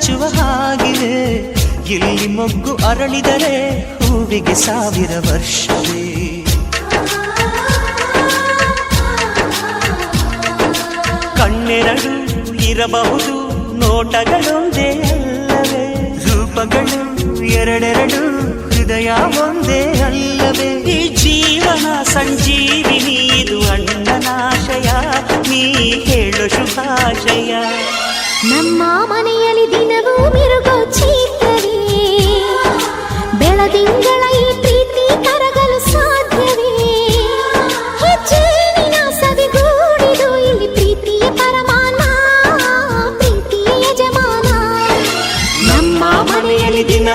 ಮೆಚ್ಚುವ ಹಾಗಿದೆ. ಇಲ್ಲಿ ಮೊಗ್ಗು ಅರಳಿದರೆ ಹೂವಿಗೆ 1000 ವರ್ಷವೇ. ಕಣ್ಣೆರಡು ಇರಬಹುದು, ನೋಟಗಳೊಂದೇ ಅಲ್ಲವೇ? ರೂಪಗಳು ಎರಡೆರಡು, ಹೃದಯ ಒಂದೇ ಅಲ್ಲವೇ? ಈ ಜೀವನ ಸಂಜೀವಿನಿ, ಇದು ಅಣ್ಣನಾಶಯ, ನೀ ಹೇಳು ಶುಭಾಶಯ. ನಮ್ಮ ಮನೆಯಲ್ಲಿ ದಿನವೂ ಮಿರುಗೋ ಚೀಕರಿ, ಬೆಳದಿಂಗ